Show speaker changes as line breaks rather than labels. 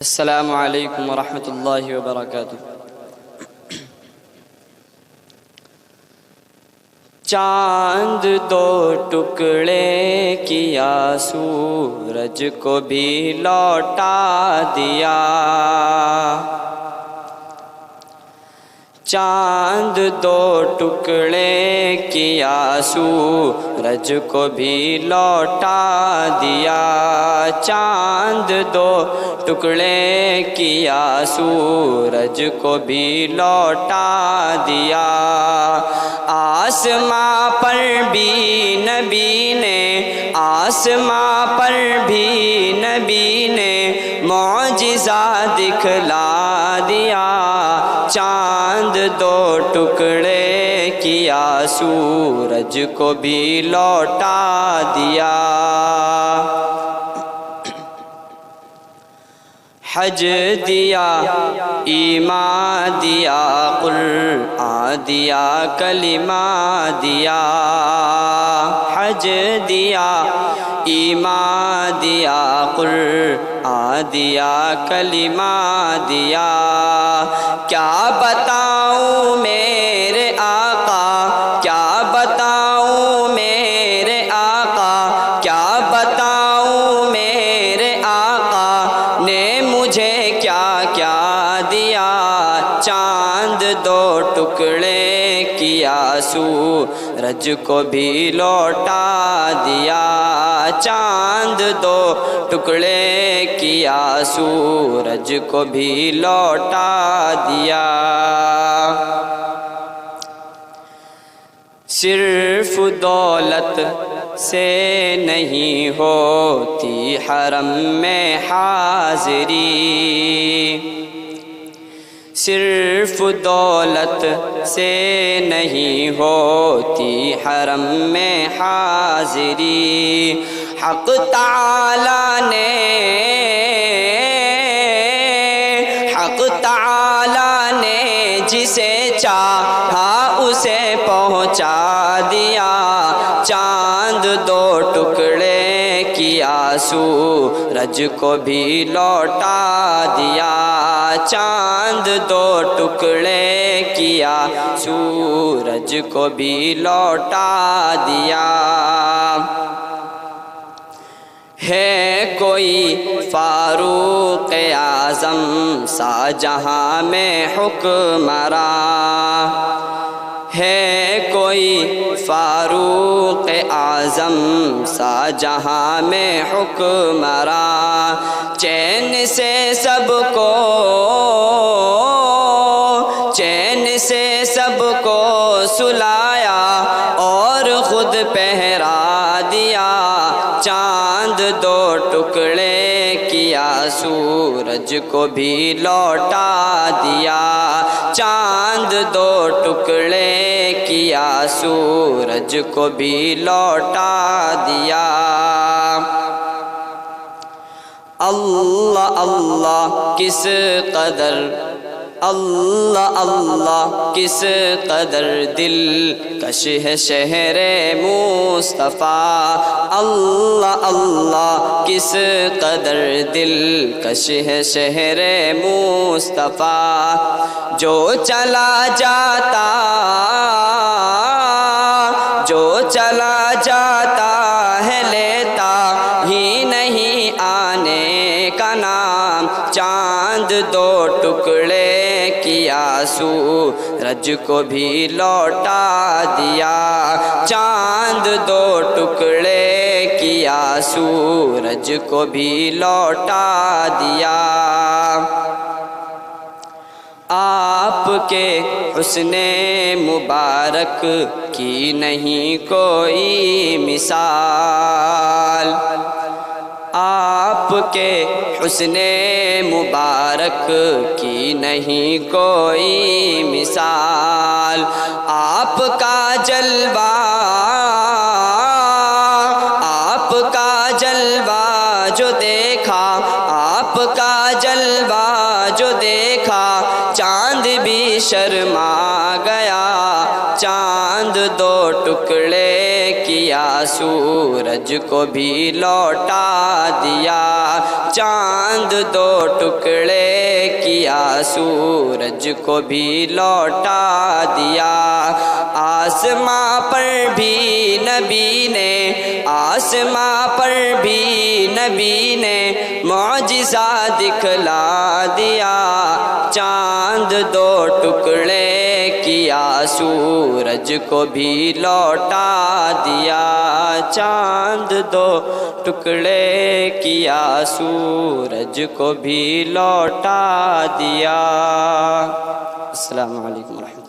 السلام علیکم ورحمۃ اللہ وبرکاتہ۔ چاند دو ٹکڑے کیا، سورج کو بھی لوٹا دیا۔ چاند دو ٹکڑے کیا، سورج کو بھی لوٹا دیا۔ چاند دو ٹکڑے کیا، سورج کو بھی لوٹا دیا۔ آسماں پر بھی نبی نے، آسماں پر بھی نبی نے معجزہ دکھلا دیا۔ چاند دو ٹکڑے کیا، سورج کو بھی لوٹا دیا۔ حج دیا، ایمان دیا، قرآن دیا، کلمہ دیا۔ حج دیا، ایمان دیا، قرآن دیا، کلمہ دیا۔ کیا بتاؤں میرے آقا، کیا بتاؤں میرے آقا، کیا بتاؤں میرے آقا نے مجھے کیا کیا دیا۔ چاند دو ٹکڑے کیا، سورج کو بھی لوٹا دیا۔ چاند دو ٹکڑے کیا، سورج کو بھی لوٹا دیا۔ صرف دولت سے نہیں ہوتی حرم میں حاضری، صرف دولت سے نہیں ہوتی حرم میں حاضری۔ حق تعالی نے، حق تعالی نے جسے چاہا اسے پہنچا دیا۔ چاند دو ٹکڑے کیا، سورج کو بھی لوٹا دیا۔ چاند دو ٹکڑے کیا، سورج کو بھی لوٹا دیا۔ ہے کوئی فاروق اعظم سا جہاں میں حکمراں، ہے کوئی فاروق اعظم سا جہاں میں حکمراں۔ چین سے سب کو، چین سے سب کو سلایا اور خود پہرا دیا۔ چاند دو ٹکڑے کیا، سورج کو بھی لوٹا دیا۔ چاند دو ٹکڑے کیا، سورج کو بھی لوٹا دیا۔ اللہ اللہ کس قدر، اللہ اللہ کس قدر دل کش ہے شہر مصطفیٰ۔ اللہ اللہ کس قدر دل کش ہے شہر مصطفیٰ۔ جو چلا جاتا، جو چلا جاتا ہے لیتا ہی نہیں آنے کا نام۔ چاند دو ٹکڑے کیا، سورج کو بھی لوٹا دیا۔ چاند دو ٹکڑے کیا، سورج کو بھی لوٹا دیا۔ آپ کے حسن مبارک کی نہیں کوئی مثال، آپ کے حسن مبارک کی نہیں کوئی مثال۔ آپ کا جلوہ، آپ کا جلوہ جو دیکھا، آپ کا جلوہ جو دیکھا، چاند بھی شرما گیا۔ چاند دو ٹکڑے کیا، سورج کو بھی لوٹا دیا۔ چاند دو ٹکڑے کیا سورج کو بھی لوٹا دیا آسماں پر بھی نبی نے آسماں پر بھی نبی نے معجزہ دکھلا دیا چاند دو ٹکڑے کیا سورج کو بھی لوٹا دیا چاند دو ٹکڑے کیا سورج کو بھی لوٹا دیا السلام علیکم ورحمۃ اللہ